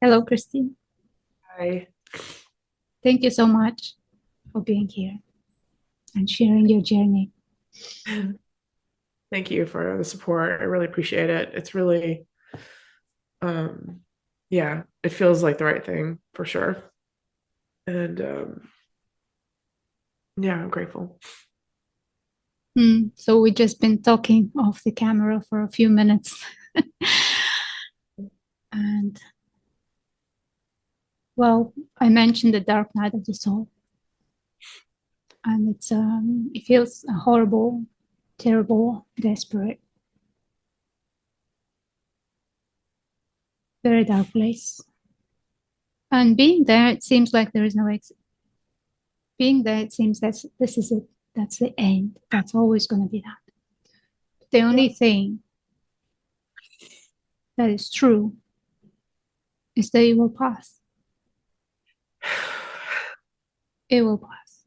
Hello, Christine. Hi. Thank you so much for being here and sharing your journey. Thank you for the support. I really appreciate it. It's really, um, yeah, it feels like the right thing for sure. And yeah, I'm grateful. So we just been talking off the camera for a few minutes. And well, I mentioned the dark night of the soul. And it feels horrible, terrible, desperate, very dark place. And being there, it seems like there is no exit. Being there, it seems that this is it. That's the end. That's always going to be that. The only thing that is true is that it will pass. It will pass.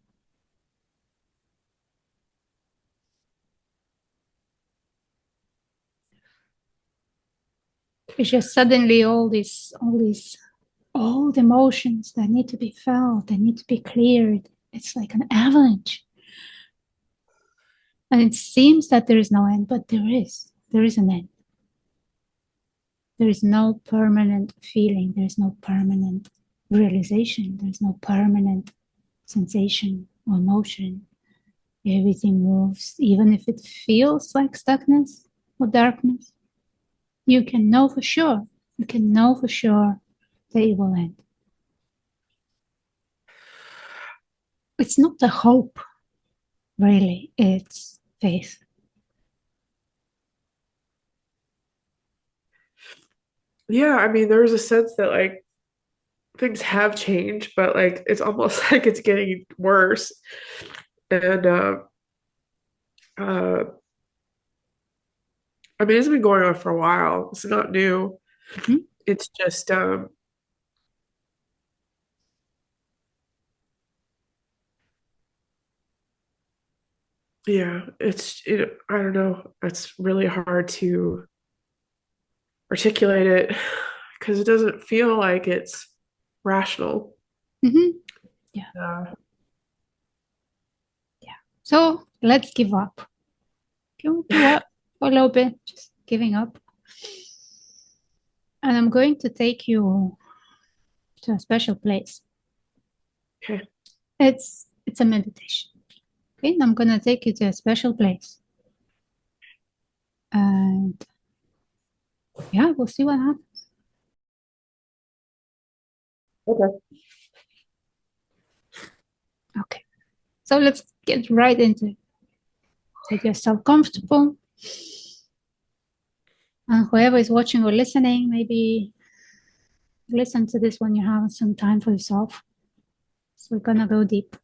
It's just suddenly all the emotions that need to be felt, that need to be cleared. It's like an avalanche. And it seems that there is no end, but there is. There is an end. There is no permanent feeling. There is no permanent realization. There's no permanent sensation or emotion. Everything moves, even if it feels like stuckness or darkness. You can know for sure. You can know for sure that it will end. It's not the hope, really, it's faith. Yeah, I mean, there's a sense that like things have changed, but like it's almost like it's getting worse. And uh, I mean, it's been going on for a while. It's not new. Mhm. It's just yeah, I don't know. It's really hard to articulate it because it doesn't feel like it's rational. Mhm. Yeah, Uh, yeah. So let's give up. Can we give up for a little bit? Just giving up. And I'm going to take you to a special place. okay. It's a meditation. Okay, and I'm gonna take you to a special place. And yeah, we'll see what happens. Okay. Okay. So let's get right into it. Get yourself comfortable. And whoever is watching or listening, maybe listen to this when you have some time for yourself. So we're gonna go deep.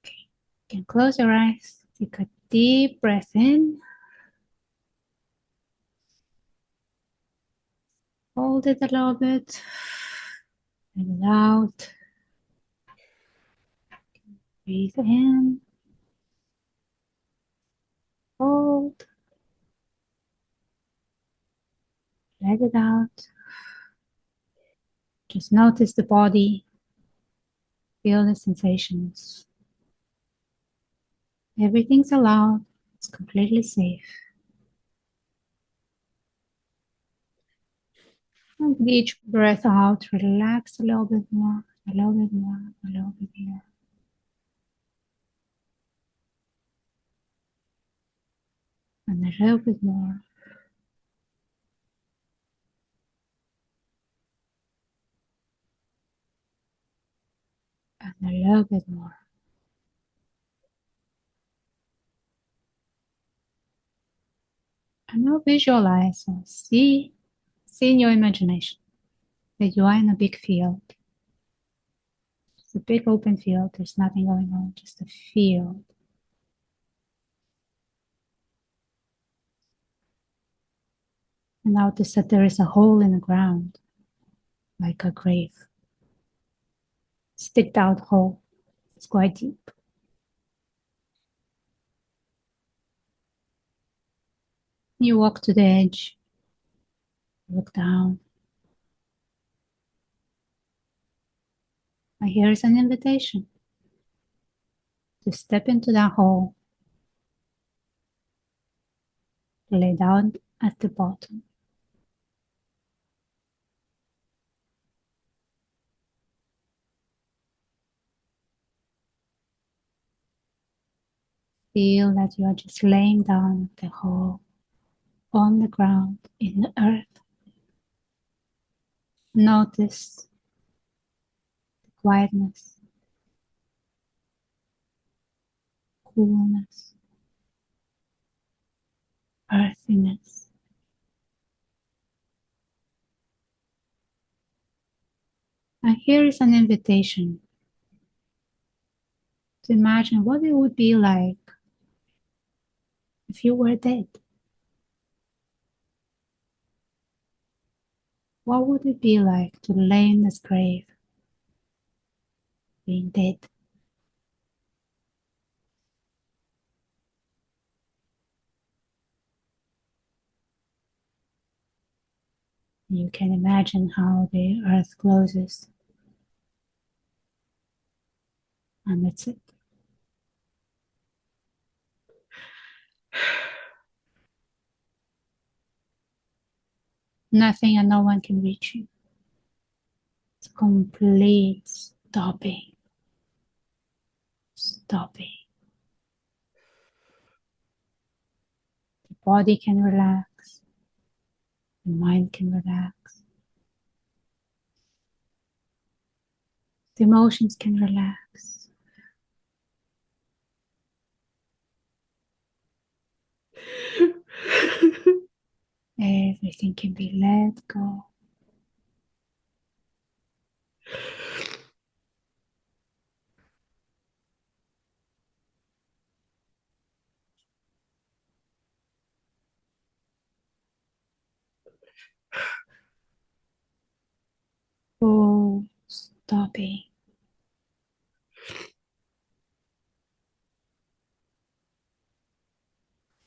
Okay. You can close your eyes. Take a deep breath in. Hold it a little bit. Let it out. Breathe in. Hold. Let it out. Just notice the body. Feel the sensations. Everything's allowed. It's completely safe. And with each breath out, relax a little bit more, a little bit more, a little bit more. And a little bit more, and a little bit more. And now visualize or see in your imagination that you are in a big field. It's a big open field. There's nothing going on, just a field. And notice that there is a hole in the ground, like a grave. Sticked out hole. It's quite deep. You walk to the edge Look down. And here's an invitation to step into that hole, to lay down at the bottom. Feel that you are just laying down at the hole on the ground in the earth. Notice the quietness, coolness, earthiness. And here is an invitation to imagine what it would be like if you were dead. What would it be like to lay in this grave being dead? You can imagine how the earth closes, and that's it. Nothing and no one can reach you. It's complete stopping. Stopping. The body can relax. The mind can relax. The emotions can relax. Everything can be let go. Full stopping.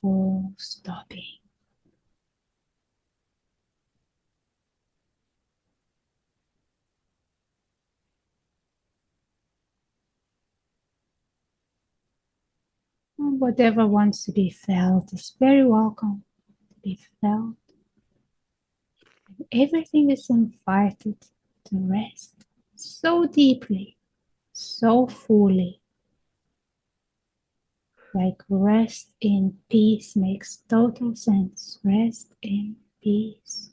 Full stopping. And whatever wants to be felt is very welcome to be felt. And everything is invited to rest so deeply, so fully. Like rest in peace makes total sense. Rest in peace.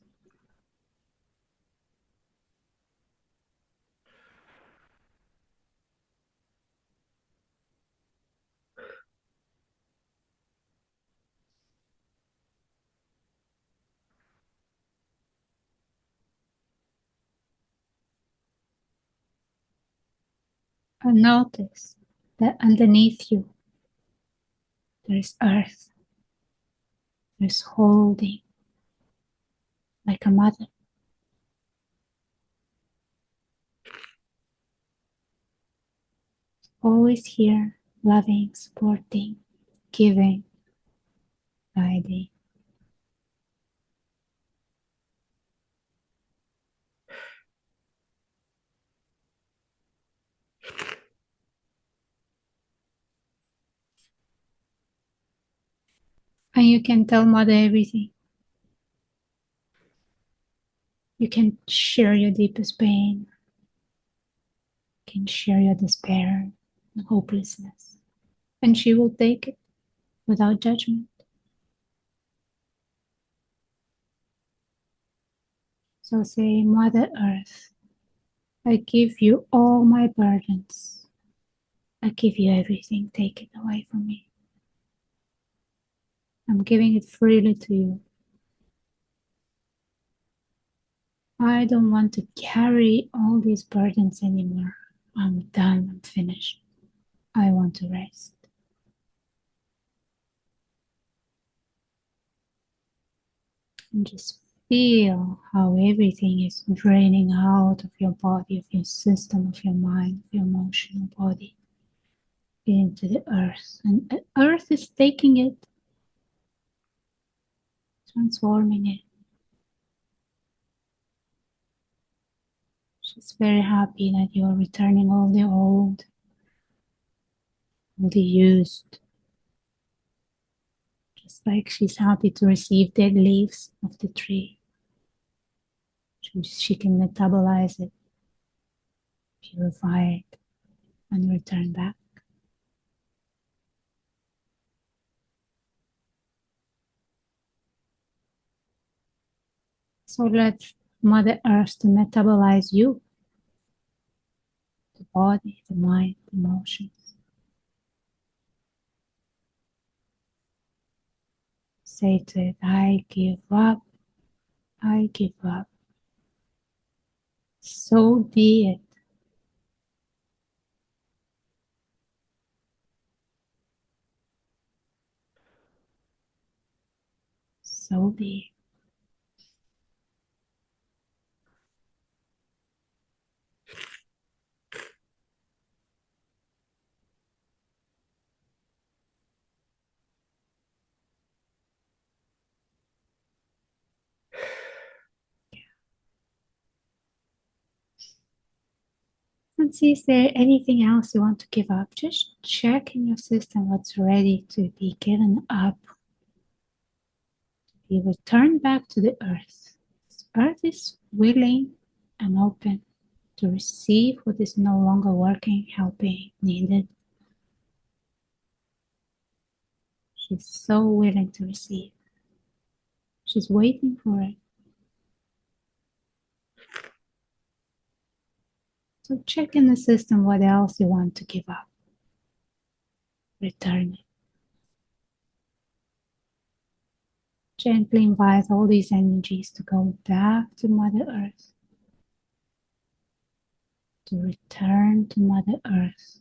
And notice that underneath you there is earth. There's holding like a mother. Always here, loving, supporting, giving, guiding. And you can tell mother everything. You can share your deepest pain. You can share your despair and hopelessness. And she will take it without judgment. So say, Mother Earth, I give you all my burdens. I give you everything. Take it away from me. I'm giving it freely to you. I don't want to carry all these burdens anymore. I'm done. I'm finished. I want to rest. And just feel how everything is draining out of your body, of your system, of your mind, of your emotional body into the earth. And the earth is taking it, transforming it. She's very happy that you are returning all the old, all the used. Just like she's happy to receive dead leaves of the tree. She can metabolize it, purify it, and return back. So let Mother Earth to metabolize you, the body, the mind, the emotions. Say to it, I give up, I give up. So be it. So be it. And see, is there anything else you want to give up? Just check in your system what's ready to be given up. Be returned back to the earth. The earth is willing and open to receive what is no longer working, helping, needed. She's so willing to receive. She's waiting for it. So check in the system what else you want to give up. Return it. Gently invite all these energies to go back to Mother Earth. To return to Mother Earth.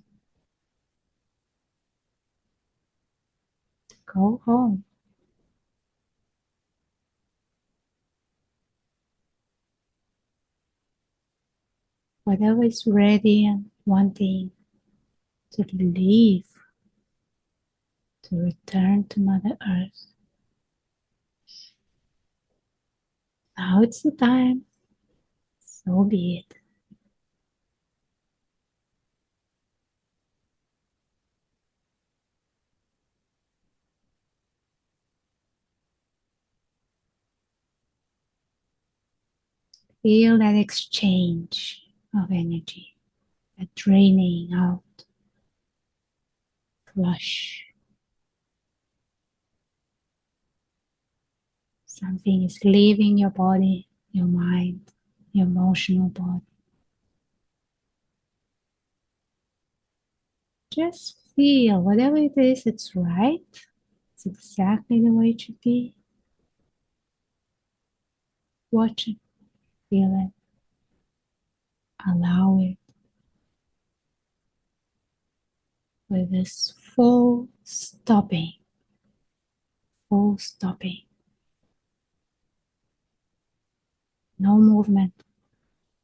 To go home. Whatever is ready and wanting to leave, to return to Mother Earth. Now it's the time, so be it. Feel that exchange of energy, that draining out, flush. Something is leaving your body, your mind, your emotional body. Just feel whatever it is, it's right. It's exactly the way it should be. Watch it, feel it, allow it with this full stopping, full stopping. No movement,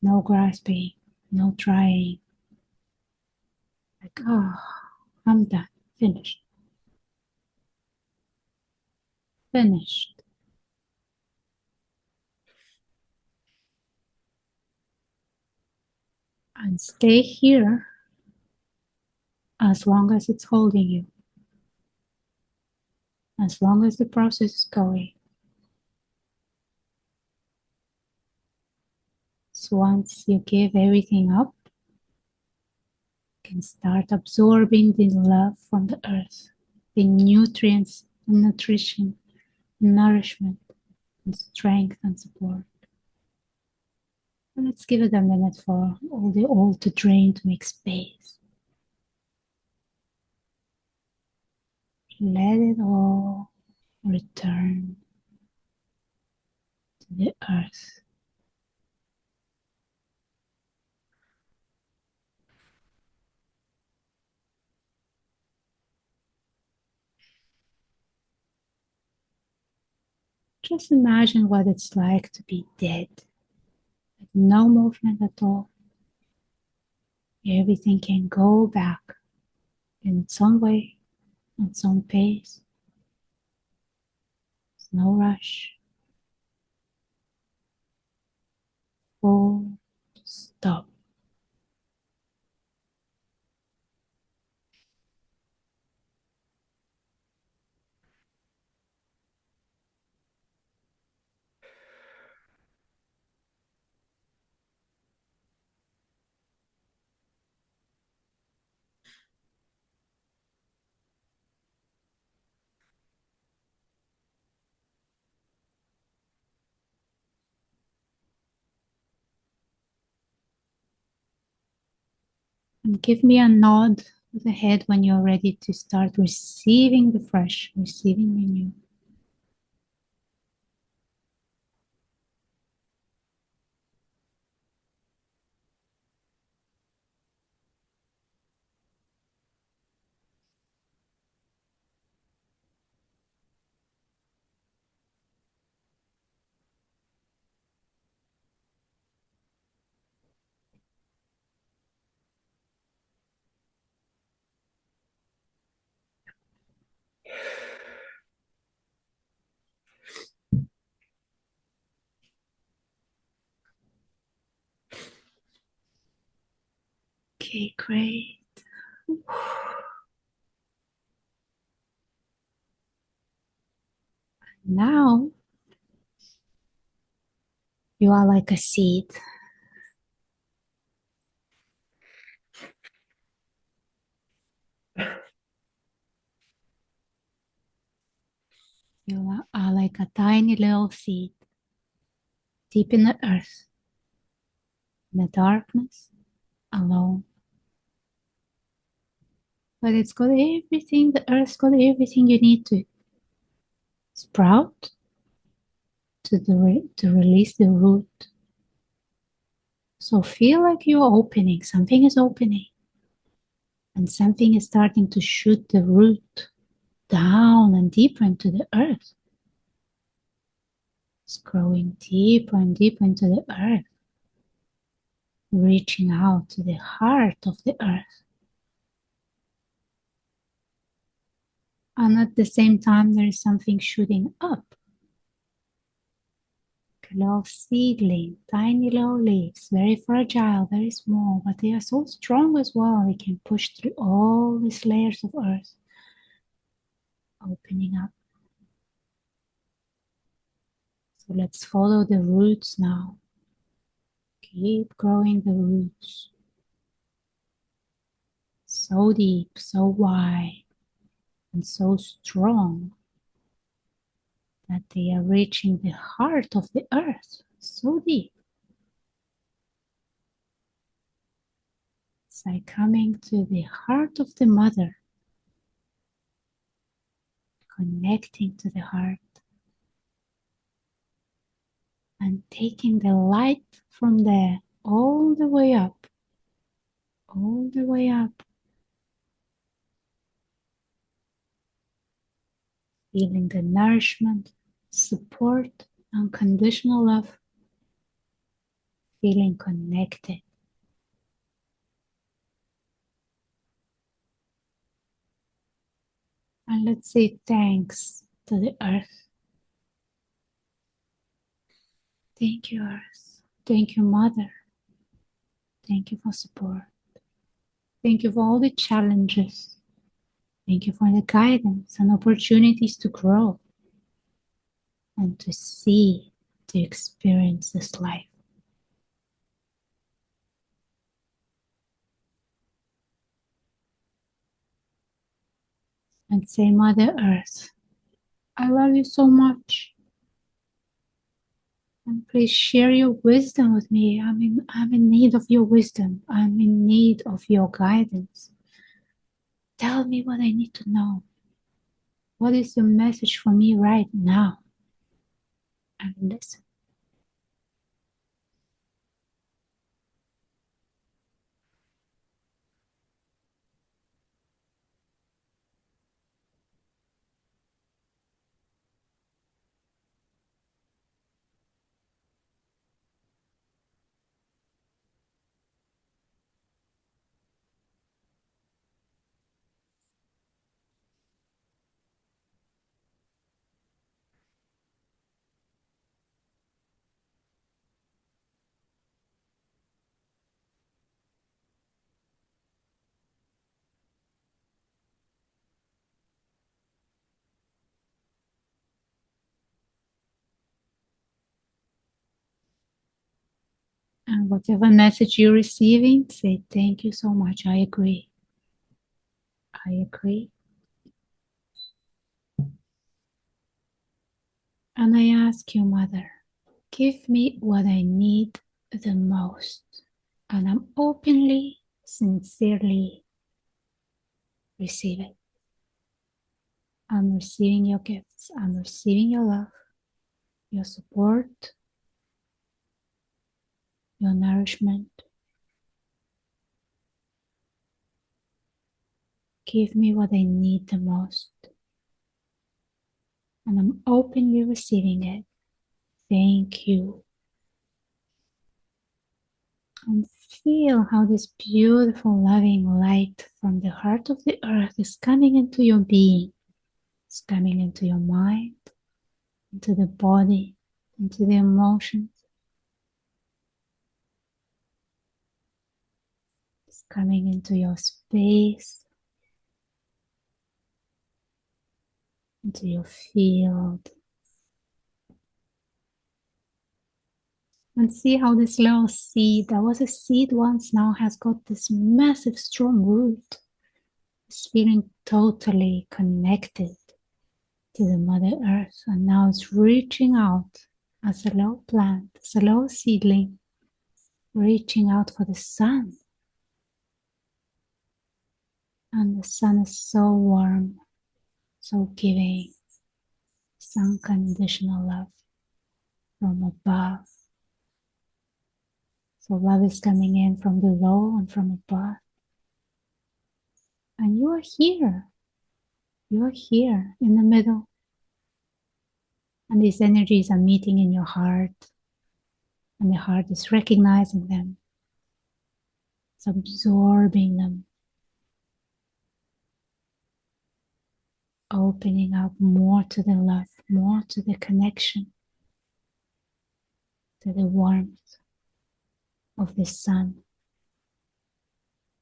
no grasping, no trying. Like, oh, I'm done, finished, finished. And stay here as long as it's holding you, as long as the process is going. So once you give everything up, you can start absorbing the love from the earth, the nutrients, the nutrition, nourishment, and strength and support. And let's give it a minute for all the old to drain, to make space. Let it all return to the earth. Just imagine what it's like to be dead, with no movement at all. Everything can go back in its own way, in its own pace. There's no rush. Full top. And give me a nod with the head when you're ready to start receiving the fresh, receiving the new. Okay, great. Now you are like a seed. You are like a tiny little seed deep in the earth, in the darkness, alone. But it's got everything, the earth's got everything you need to sprout, to release the root. So feel like you're opening, something is opening, and something is starting to shoot the root down and deeper into the earth. It's growing deeper and deeper into the earth, reaching out to the heart of the earth. And at the same time, there is something shooting up. Little seedling, tiny little leaves, very fragile, very small, but they are so strong as well. They can push through all these layers of earth, opening up. So let's follow the roots now. Keep growing the roots. So deep, so wide, and so strong that they are reaching the heart of the earth. So deep. It's like coming to the heart of the mother, connecting to the heart, and taking the light from there all the way up, all the way up, feeling the nourishment, support, unconditional love, feeling connected. And let's say thanks to the earth. Thank you, earth. Thank you, mother. Thank you for support. Thank you for all the challenges. Thank you for the guidance and opportunities to grow and to see, to experience this life. And say, Mother Earth, I love you so much. And please share your wisdom with me. I'm in need of your wisdom. I'm in need of your guidance. Tell me what I need to know. What is your message for me right now? And listen. whatever message you're receiving, say, thank you so much. I agree. I agree. And I ask you, Mother, give me what I need the most. And I'm openly, sincerely receive it. I'm receiving your gifts. I'm receiving your love, your support, your nourishment. Give me what I need the most. And I'm openly receiving it. Thank you. And feel how this beautiful, loving light from the heart of the earth is coming into your being. It's coming into your mind, into the body, into the emotions. It's coming into your space, into your field. And see how this little seed, that was a seed once, now has got this massive, strong root. It's feeling totally connected to the Mother Earth. And now it's reaching out as a little plant, as a little seedling, reaching out for the sun. And the sun is so warm, so giving, it's unconditional love from above. So love is coming in from below and from above. And you are here. You are here in the middle. And these energies are meeting in your heart. And the heart is recognizing them. It's absorbing them. Opening up more to the love, more to the connection, to the warmth of the sun,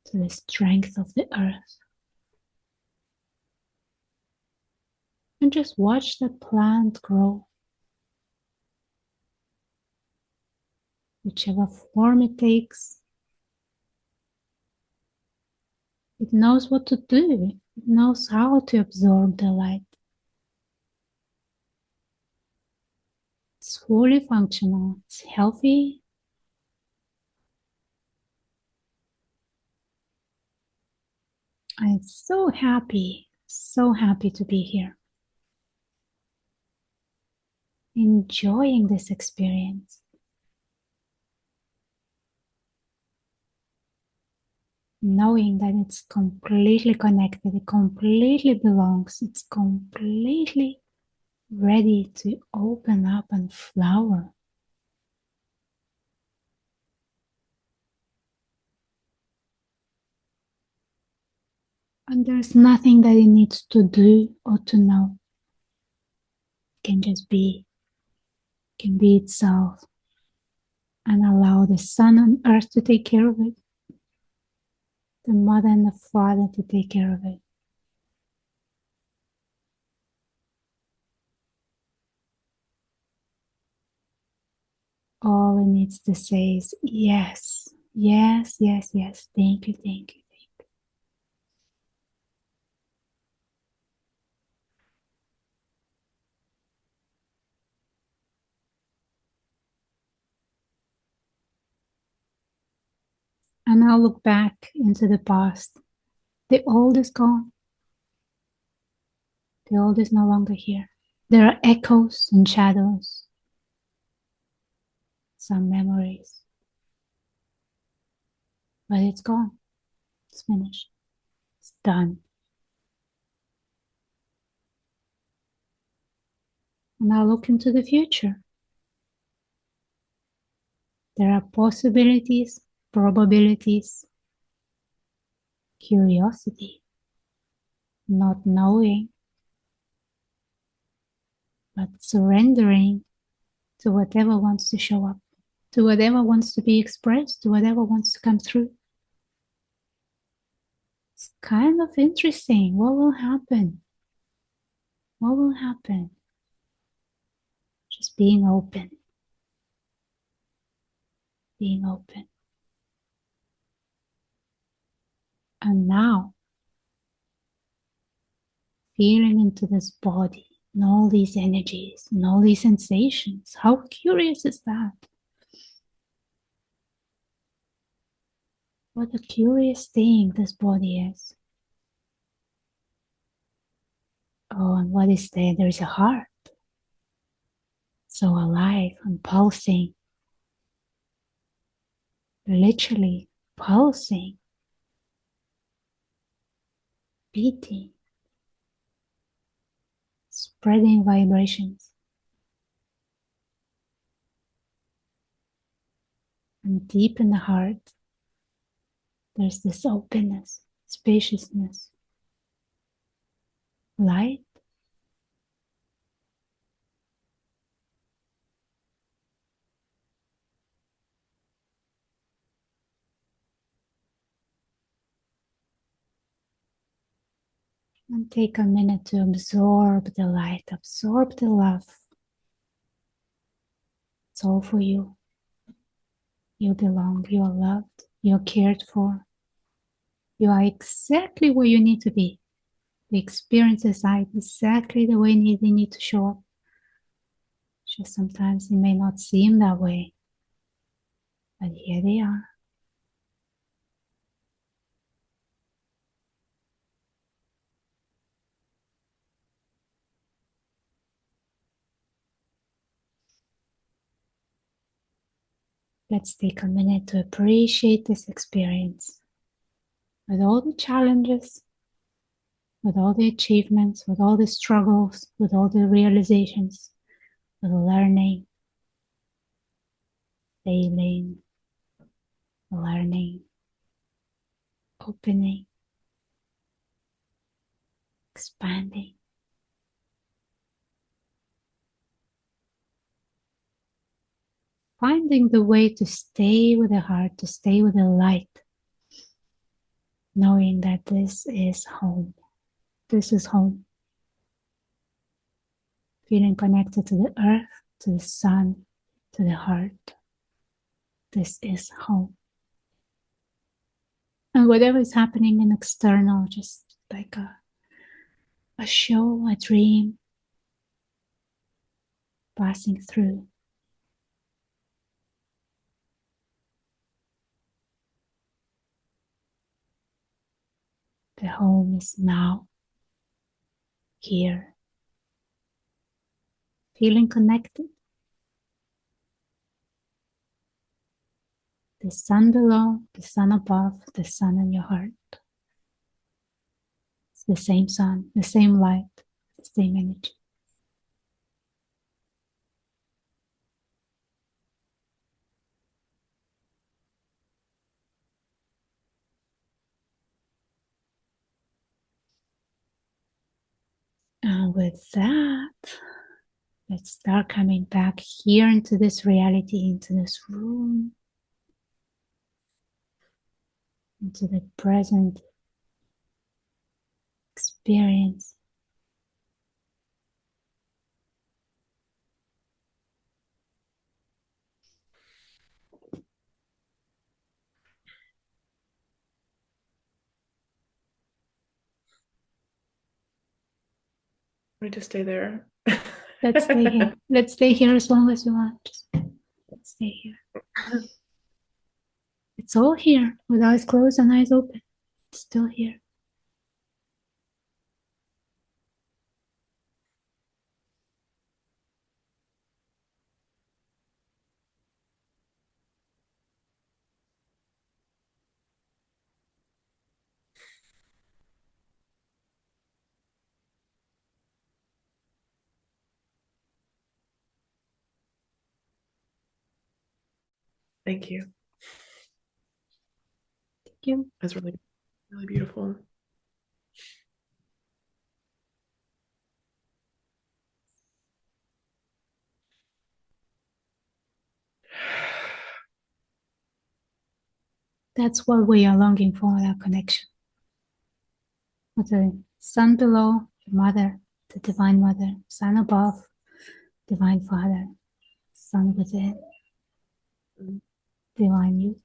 to the strength of the earth. And just watch the plant grow. Whichever form it takes, it knows what to do. It knows how to absorb the light. It's fully functional. It's healthy. I'm so happy to be here. Enjoying this experience. Knowing that it's completely connected, it completely belongs, it's completely ready to open up and flower. And there's nothing that it needs to do or to know. It can just be. It can be itself. And allow the sun and earth to take care of it. The mother and the father to take care of it. All it needs to say is yes, yes, yes, yes. Thank you, thank you, thank you. And I'll look back into the past. The old is gone. The old is no longer here. There are echoes and shadows. Some memories. But it's gone. It's finished. It's done. And I'll look into the future. There are possibilities, probabilities, curiosity, not knowing, but surrendering to whatever wants to show up, to whatever wants to be expressed, to whatever wants to come through. It's kind of interesting. What will happen? What will happen? Just being open. being open. And now, feeling into this body and all these energies and all these sensations. How curious is that? What a curious thing this body is. Oh, and what is there? There's a heart. So alive and pulsing. Literally pulsing. Beating. Spreading vibrations. And deep in the heart, there's this openness, spaciousness, light. And take a minute to absorb the light, absorb the love. It's all for you. You belong, you are loved, you're cared for. You are exactly where you need to be. The experiences are exactly the way they need to show up. Just sometimes it may not seem that way, but here they are. Let's take a minute to appreciate this experience with all the challenges, with all the achievements, with all the struggles, with all the realizations, with the learning, failing, learning, opening, expanding. Finding the way to stay with the heart, to stay with the light, knowing that this is home. This is home. Feeling connected to the earth, to the sun, to the heart. This is home. And whatever is happening in external, just like a show, a dream, passing through. The home is now, here. Feeling connected. The sun below, the sun above, the sun in your heart. It's the same sun, the same light, the same energy. And with that, let's start coming back here into this reality, into this room, into the present experience. We just stay there. Let's stay here. Let's stay here as long as you want. Just let's stay here. It's all here with eyes closed and eyes open. It's still here. Thank you. Thank you. That's really, really beautiful. That's what we are longing for, that connection. With the sun below, the mother, the divine mother, sun above, divine father, sun within. divine youth.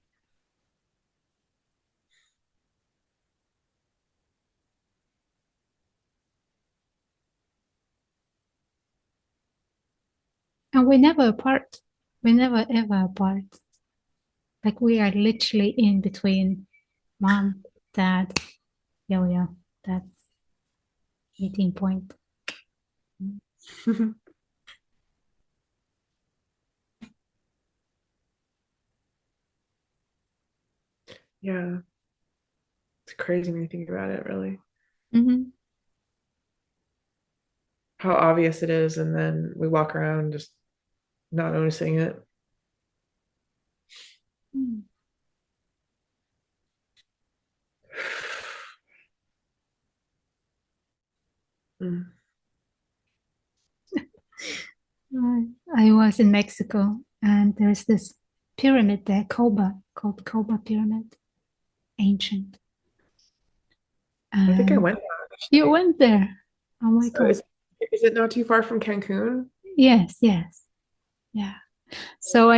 And we're never apart. We're never ever apart. Like we are literally in between mom, dad, yo-yo. That's meeting point. Yeah. It's crazy when you think about it, really. Mm-hmm. How obvious it is, and then we walk around just not noticing it. Mm. I was in Mexico and there's this pyramid there, called Coba Pyramid, ancient. I think I And went there, you actually. went there. Oh my So God. is it not too far from Cancun? Yes, yes. Yeah. So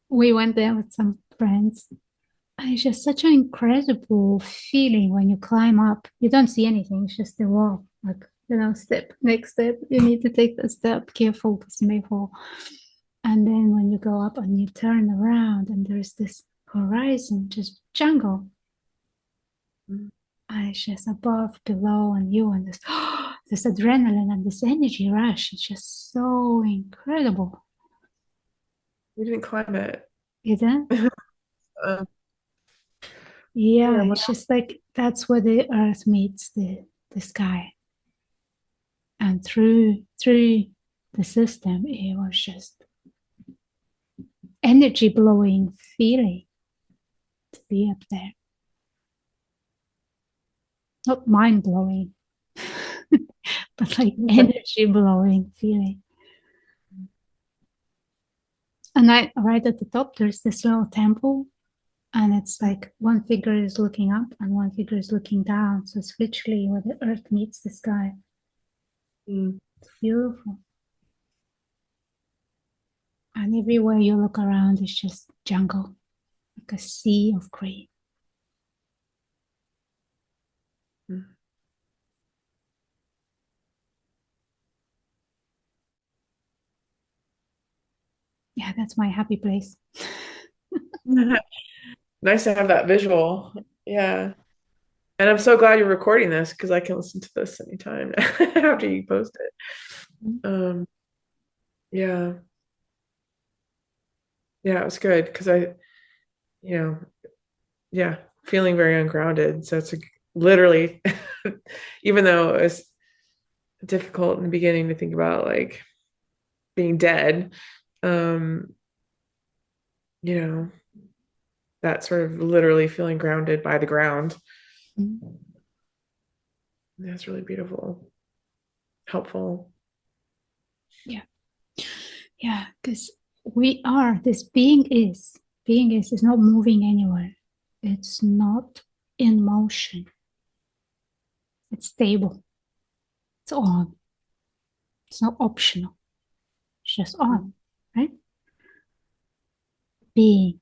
we went there with some friends. And it's just such an incredible feeling when you climb up. You don't see anything, it's just the wall. Like, step, next step, you need to take the step, careful because you may fall. And then when you go up and you turn around and there's this horizon, just jungle. Mm. And it's just above, below, and you, and this adrenaline and this energy rush. It's just so incredible. We didn't climb it. Is it? Uh, Yeah, yeah, it's just like that's where the earth meets the sky. And through the system, it was just energy blowing feeling to be up there. Not mind blowing, but like energy blowing feeling. And I right at the top, there's this little temple, and it's like one figure is looking up and one figure is looking down. So it's literally where the earth meets the sky. Mm. It's beautiful. And everywhere you look around, it's just jungle, like a sea of green. Mm. Yeah, that's my happy place. Nice to have that visual. Yeah. And I'm so glad you're recording this because I can listen to this anytime after you post it. Yeah. Yeah, it was good because you know, yeah, feeling very ungrounded. So it's literally, even though it was difficult in the beginning to think about like being dead, um, you know, that sort of literally feeling grounded by the ground. Mm. That's really beautiful, helpful. Yeah. Yeah, because we are, this being is not moving anywhere. It's not in motion. It's stable. It's on. It's not optional. It's just on, right? Being.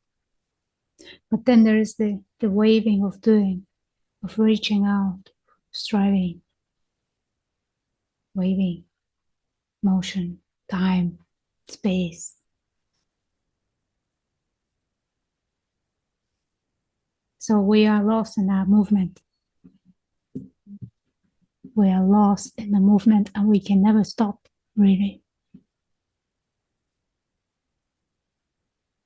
But then there is the waving of doing, of reaching out, striving, waving, motion, time, space. So we are lost in that movement. We are lost in the movement and we can never stop, really.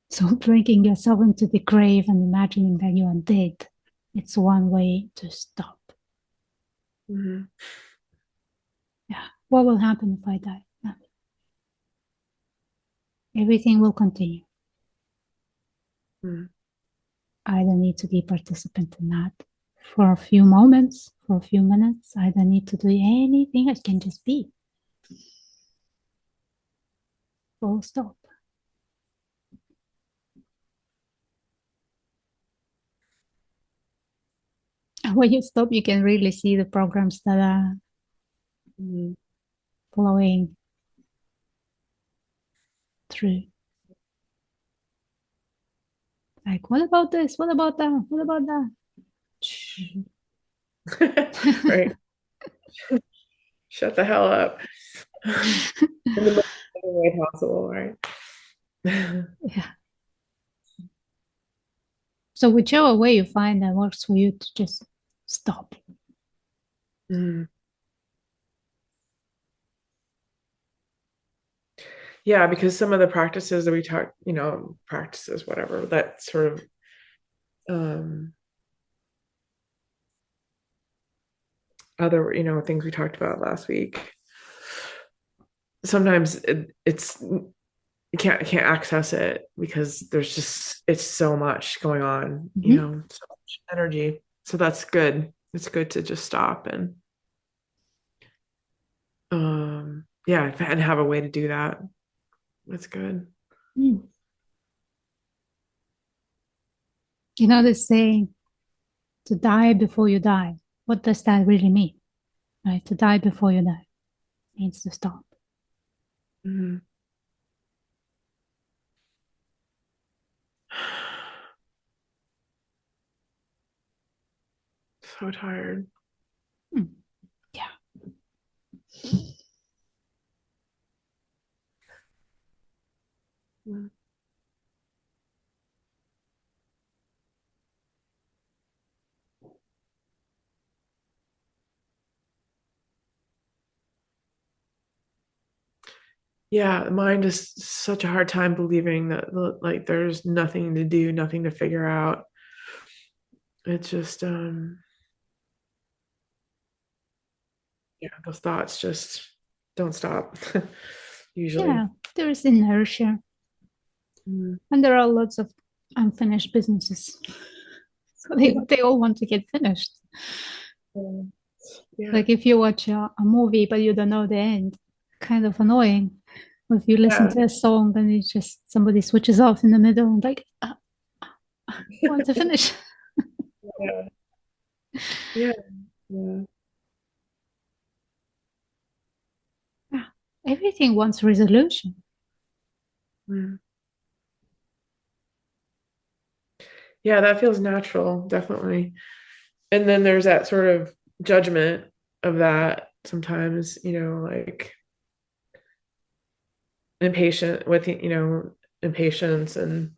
So drinking yourself into the grave and imagining that you are dead, it's one way to stop. Mm-hmm. Yeah. What will happen if I die? Nothing. Everything will continue. Mm-hmm. I don't need to be a participant in that for a few moments, for a few minutes. I don't need to do anything. I can just be. Full stop. And when you stop, you can really see the programs that are Mm-hmm. flowing through. Like, what about this? What about that? What about that? Shh. Right. Shut the hell up. In the most loving way possible, right? Yeah. So whichever way you find that works for you to just stop. Mm. Yeah, because some of the practices that we talk, practices, whatever, that sort of other, things we talked about last week. Sometimes it's you can't access it because there's just it's so much going on, so much energy. So that's good. It's good to just stop and yeah, and have a way to do that. That's good. Mm. You know the saying, to die before you die. What does that really mean? Right? To die before you die means to stop. Mhm. So tired. Mm. Yeah. Mm. Yeah, the mind is such a hard time believing that like there's nothing to do, nothing to figure out. It's just yeah, those thoughts just don't stop usually. Yeah. There is inertia. Mm. And there are lots of unfinished businesses. So they all want to get finished. Yeah. Like if you watch a movie but you don't know the end, kind of annoying. Or if you listen Yeah. to a song and it's just somebody switches off in the middle and like, I want to finish. Yeah. Yeah. Yeah. Yeah. Everything wants resolution. Mm. Yeah, that feels natural, definitely. And then there's that sort of judgment of that sometimes, like impatient with, impatience and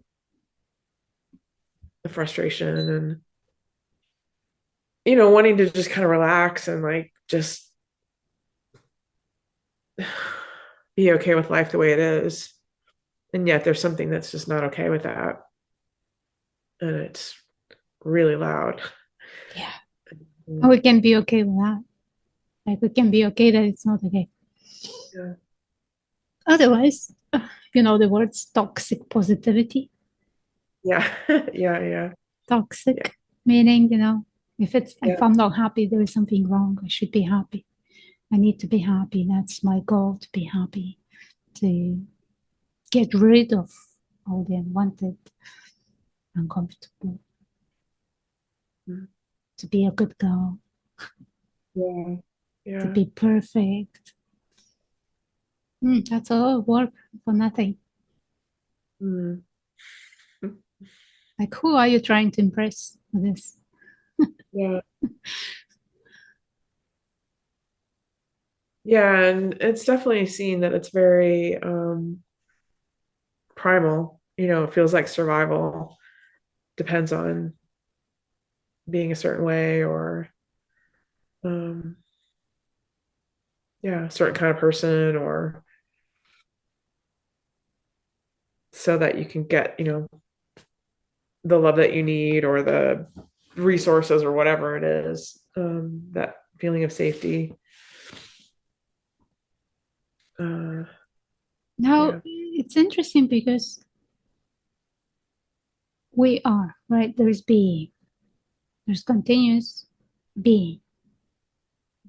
the frustration and, wanting to just kind of relax and like just be okay with life the way it is. And yet there's something that's just not okay with that. And it's really loud. Yeah. And Mm. we can be okay with that. Like we can be okay that it's not okay. Yeah. Otherwise, you know the words toxic positivity. Yeah. Yeah. Yeah. Yeah. Toxic meaning, if Yeah. I'm not happy, there is something wrong. I should be happy. I need to be happy. That's my goal, to be happy, to get rid of all the unwanted, uncomfortable, Mm. to be a good girl, Yeah. to Yeah. be perfect. That's a lot of work for nothing. Mm. Like, who are you trying to impress with this? Yeah. Yeah. And it's definitely seen that it's very primal. It feels like survival depends on being a certain way or um yeah, a certain kind of person or so that you can get, the love that you need or the resources or whatever it is. That feeling of safety. Uh Now, yeah. it's interesting because we are, right? There's being, there's continuous being.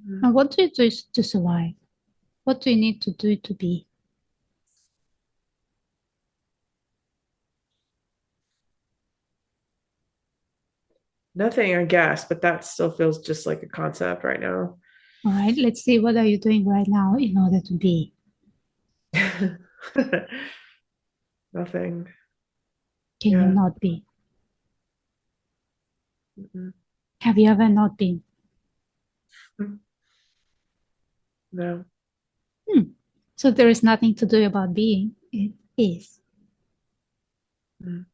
Mm. And what do you do to survive? What do you need to do to be? Nothing, I guess, but that still feels just like a concept right now. All right, let's see, what are you doing right now in order to be? Nothing. Can you Yeah. not be? Mm-mm. Have you ever not been? No. Hmm. So there is nothing to do about being. It is. Mm.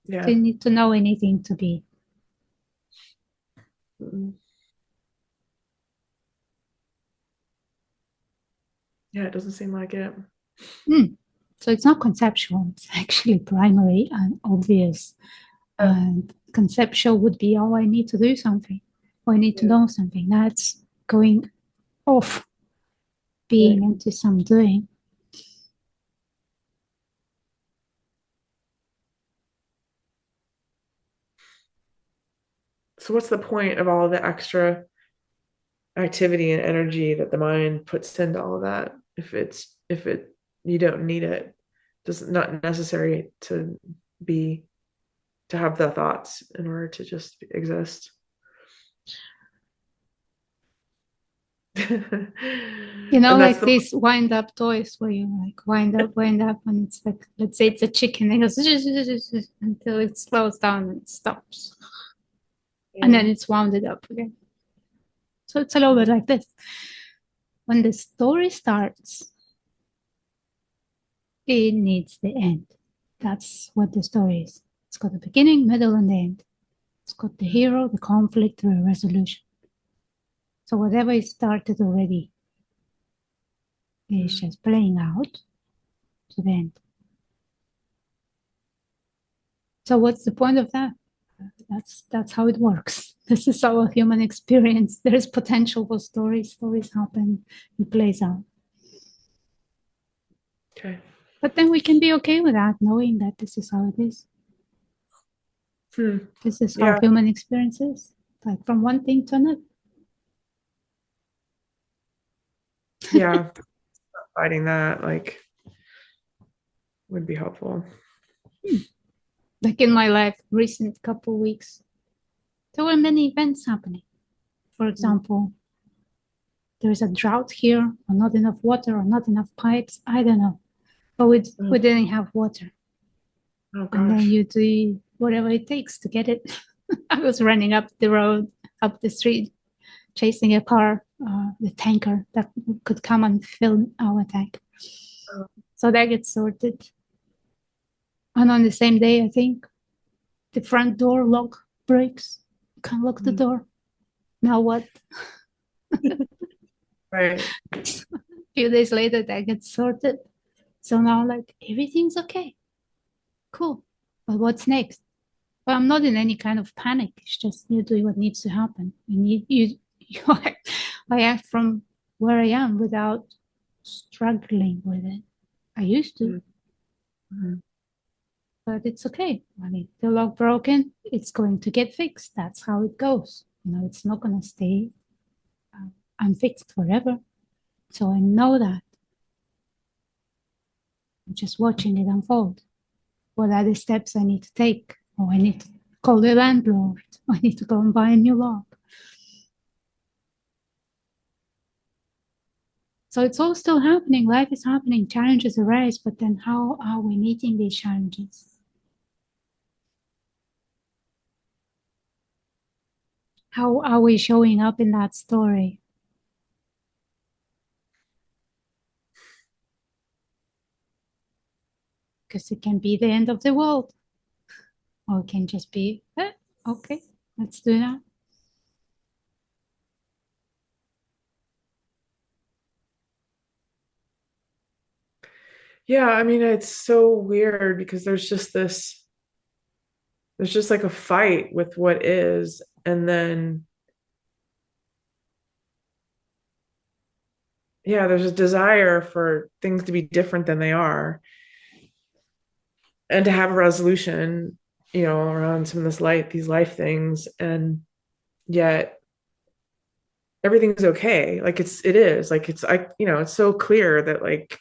Do Yeah. you need to know anything to be? Mm-mm. Yeah, it doesn't seem like it. Hmm. So it's not conceptual. It's actually primary and obvious. Yeah. And conceptual would be, oh, I need to do something. Or I need to Yeah. know something. That's going off being Right. into some doing. So what's the point of all the extra activity and energy that the mind puts into all of that if it you don't need it? It's not necessary to be to have the thoughts in order to just exist. You know, And that's like the these wind up toys where you like wind up, and it's like, let's say it's a chicken, and it goes until it slows down and stops. And yeah. then it's wounded up again. So it's a little bit like this. When the story starts, it needs the end. That's what the story is. It's got the beginning, middle, and the end. It's got the hero, the conflict, the resolution. So whatever is started already is just playing out to the end. So what's the point of that? That's how it works. This is our human experience. There is potential for stories. Stories happen. It plays out. Okay. But then we can be okay with that, knowing that this is how it is. Hmm. This is how Yeah. human experience is. Like from one thing to another. Yeah. Fighting that like would be helpful. Hmm. Like in my life, recent couple weeks, there were many events happening. For Mm. example, there is a drought here, or not enough water, or not enough pipes. I don't know. But we Oh, didn't have water. oh And then gosh. you do whatever it takes to get it. I was running up the road, up the street, chasing a car, the tanker that could come and fill our tank. Oh, So that gets sorted. And on the same day, I think the front door lock breaks. You can't lock the mm. door. Now what? Right. A few days later, that gets sorted. So now, like, everything's okay. Cool. But what's next? But I'm not in any kind of panic. It's just you do what needs to happen. You act, I act from where I am without struggling with it. I used to, Mm-hmm. but it's okay. I mean, the lock broken, it's going to get fixed. That's how it goes. You know, it's not going to stay unfixed forever. So I know that. I'm just watching it unfold. What are the steps I need to take? Oh, I need to call the landlord. I need to go and buy a new lock. So it's all still happening. Life is happening. Challenges arise, but then how are we meeting these challenges? How are we showing up in that story? Because it can be the end of the world, or it can just be, okay, let's do that. Yeah, I mean, it's so weird because there's just like a fight with what is, and then yeah, there's a desire for things to be different than they are and to have a resolution, around some of these life things, and yet everything's okay. Like it is. Like it's so clear that like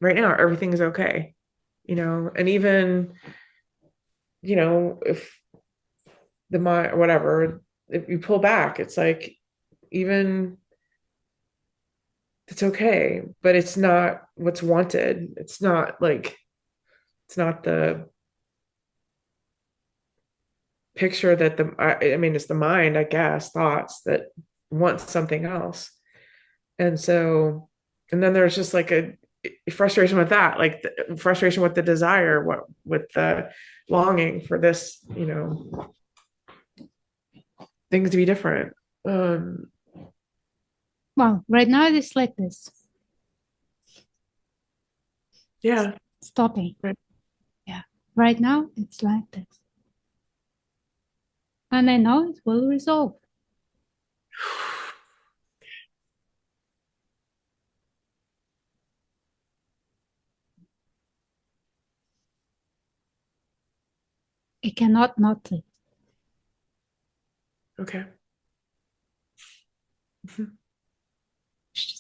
right now everything is okay, and even, if the mind, whatever, if you pull back, it's like even it's okay, but it's not what's wanted. It's not the picture that I mean, it's the mind, I guess, thoughts that want something else. And so, and then there's just like a frustration with that, like the frustration with the desire, what with the longing for this, things to be different. Um, Well, right now it is like this. yeah, Stopping. right. Yeah. Right now it's like this. And I know it will resolve. It cannot not be. Okay.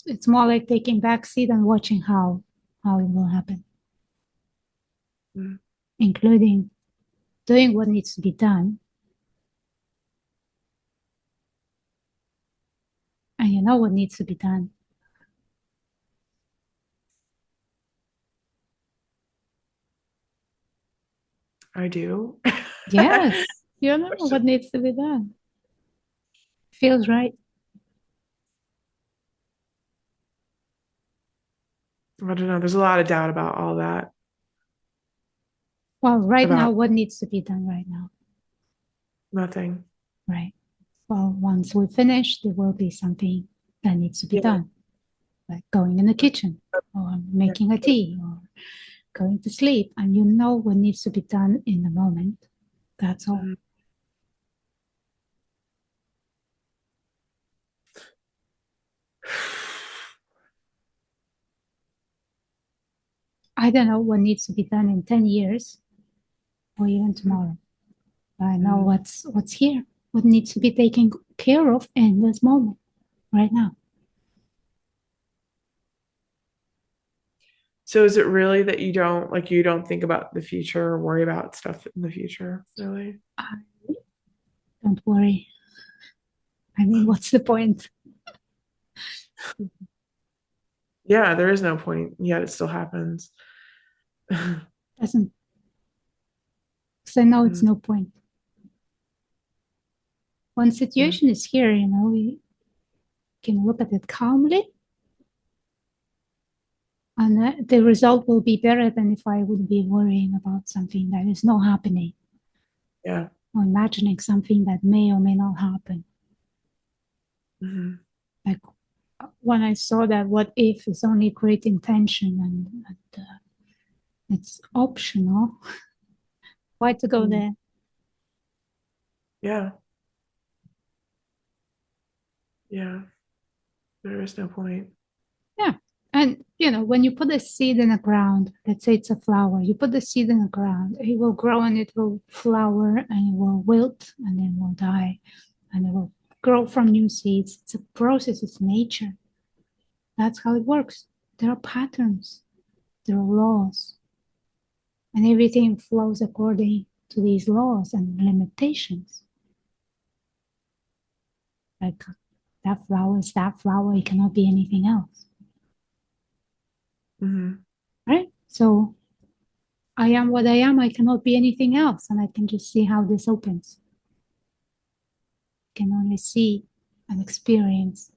It's more like taking back seat and watching how it will happen, Mm. including doing what needs to be done. And you know what needs to be done. I do. Yes, you know what needs to be done. Feels right. I don't know. There's a lot of doubt about all that. Well, right now, About what needs to be done right now? nothing. Right. Well, once we finish, there will be something that needs to be Yeah. done, like going in the kitchen or making a tea or going to sleep. And you know what needs to be done in the moment. That's all. Mhm. I don't know what needs to be done in 10 years or even tomorrow. But I know Mhm. what's here, what needs to be taken care of in this moment, right now. So is it really that you don't think about the future or worry about stuff in the future, really? I, don't worry. I mean, what's the point? Yeah, there is no point, yet it still happens. Doesn't, because I know it's Mm, no point. One mm, situation is here, we can look at it calmly, and the result will be better than if I would be worrying about something that is not happening yeah. or imagining something that may or may not happen. Mhm. Like when I saw that what if is only creating tension and it's optional, why to go Mm, there? yeah. Yeah. There is no point. Yeah. And when you put a seed in the ground, let's say it's a flower, you put the seed in the ground, it will grow and it will flower and it will wilt and then will die and it will grow from new seeds. It's a process, it's nature. That's how it works. There are patterns, there are laws, and everything flows according to these laws and limitations. Like that flower is that flower, it cannot be anything else. Hmm. Right? So I am what I am, I cannot be anything else, and I can just see how this opens. I can only see and experience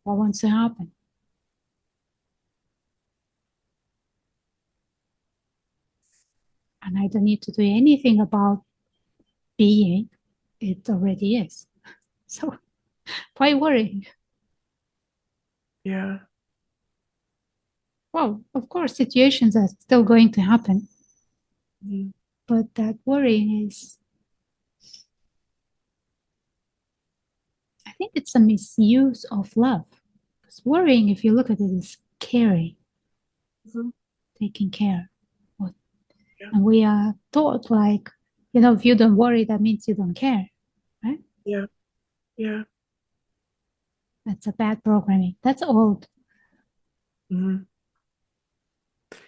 what wants to happen. And I don't need to do anything about being, it already is. So why worry? Yeah. Well, of course, situations are still going to happen, Mhm. but that worrying is, I think it's a misuse of love. Because worrying, if you look at it, is caring, Mhm. taking care. Yeah. And we are taught like, if you don't worry, that means you don't care, right? Yeah. Yeah. That's a bad programming. That's old. Hmm.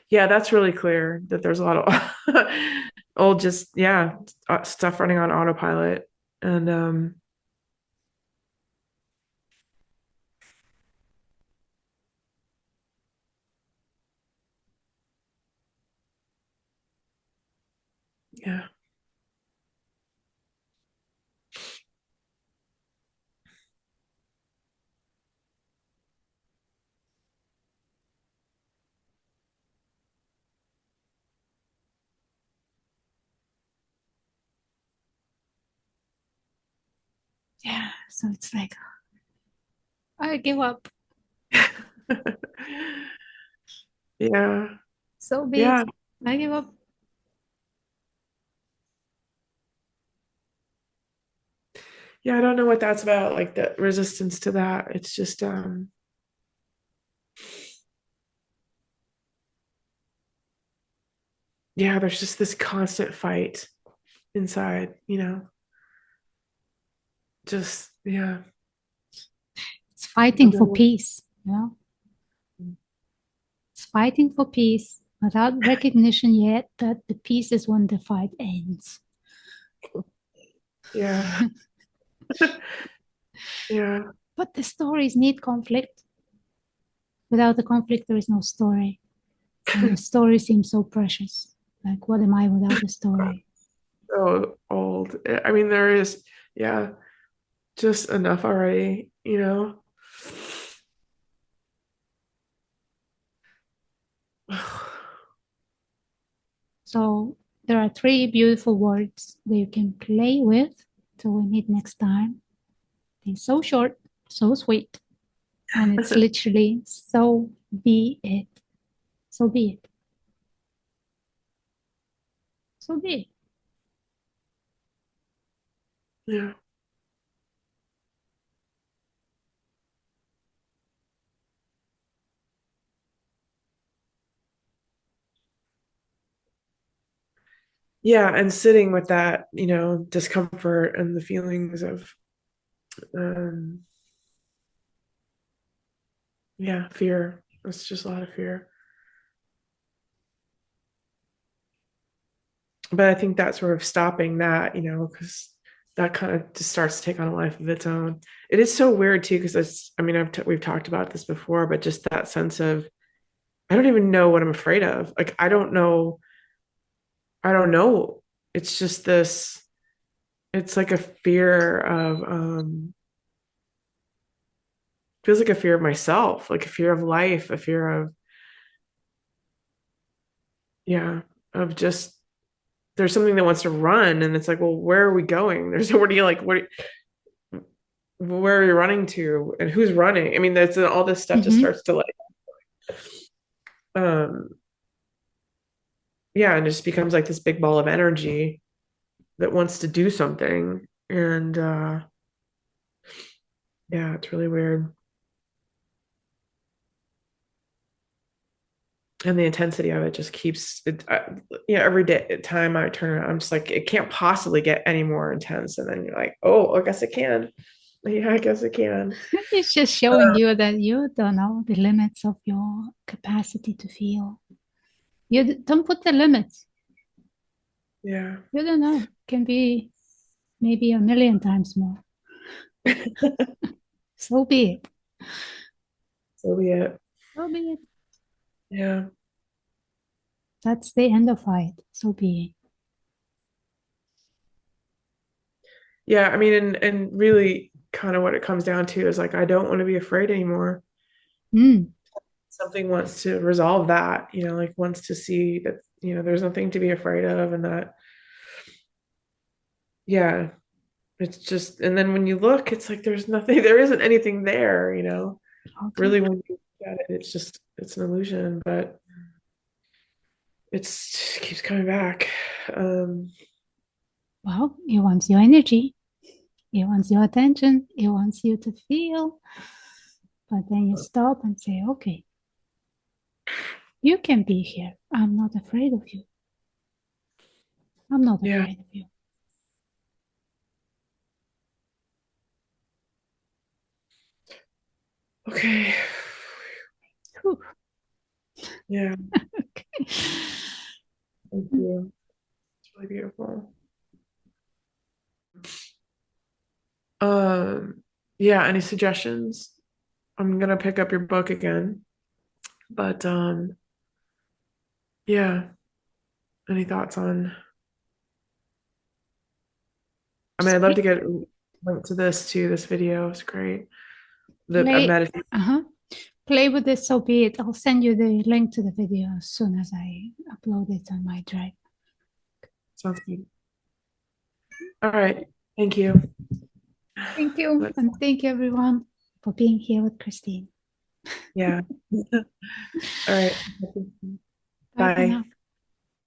Yeah, that's really clear that there's a lot of old, just yeah, stuff running on autopilot. And yeah. Yeah. So it's like, I give up. Yeah. So be it. Yeah. I give up. Yeah. I don't know what that's about, like the resistance to that. It's just yeah, there's just this constant fight inside, just yeah. It's fighting for peace. You know, it's fighting for peace without recognition yet that the peace is when the fight ends. Yeah. Yeah. But the stories need conflict. Without the conflict, there is no story. And the story seems so precious. Like, what am I without the story? So old. I mean, there is, yeah, just enough already. So there are three beautiful words that you can play with till we meet next time. They're so short, so sweet, and it's literally so be it. So be it. So be it. Yeah. Yeah, and sitting with that, discomfort and the feelings of um yeah, fear. It's just a lot of fear. But I think that sort of stopping that, because that kind of just starts to take on a life of its own. It is so weird too, because I mean, we've talked about this before, but just that sense of I don't even know what I'm afraid of. Like I don't know. I don't know. It's just this. It's like a fear of feels like a fear of myself, like a fear of life, a fear of yeah, of just there's something that wants to run, and it's like, well, where are we going? There's where do you like where are you running to, and who's running? I mean, that's all this stuff just Mm-hmm. starts to like um yeah, and it just becomes like this big ball of energy that wants to do something, and yeah, it's really weird. And the intensity of it just keeps it every day time I turn around I'm just like it can't possibly get any more intense, and then you're like, oh, I guess it can. Yeah, I guess it can. It's just showing you that you don't know the limits of your capacity to feel. You don't put the limits. Yeah. You don't know. Can be maybe a million times more. So be it. So be it. So be it. Yeah. That's the end of fight. So be Yeah, I mean, and really kind of what it comes down to is like I don't want to be afraid anymore. it. Mm. Something wants to resolve that, like wants to see that, there's nothing to be afraid of, and that yeah, it's just, and then when you look, it's like there's nothing, there isn't anything there. Okay. Really, when you look at it, it's an illusion, but it keeps coming back. Um, Well, it wants your energy. It wants your attention. It wants you to feel. But then you stop and say, okay, you can be here. I'm not afraid of you. I'm not yeah. afraid of you. Okay. Whew. Yeah. Okay. Thank you. It's really beautiful. Um, yeah, any suggestions? I'm gonna pick up your book again, but yeah, any thoughts on? I mean, Just I'd love to get a link to this too. This video is great. The play. meditation Uh-huh. Play with this, so be it. I'll send you the link to the video as soon as I upload it on my drive. sounds good. All right, thank you. Thank you. That's, And thank you, everyone, for being here with Christine. yeah. All right. Bye for Bye. now.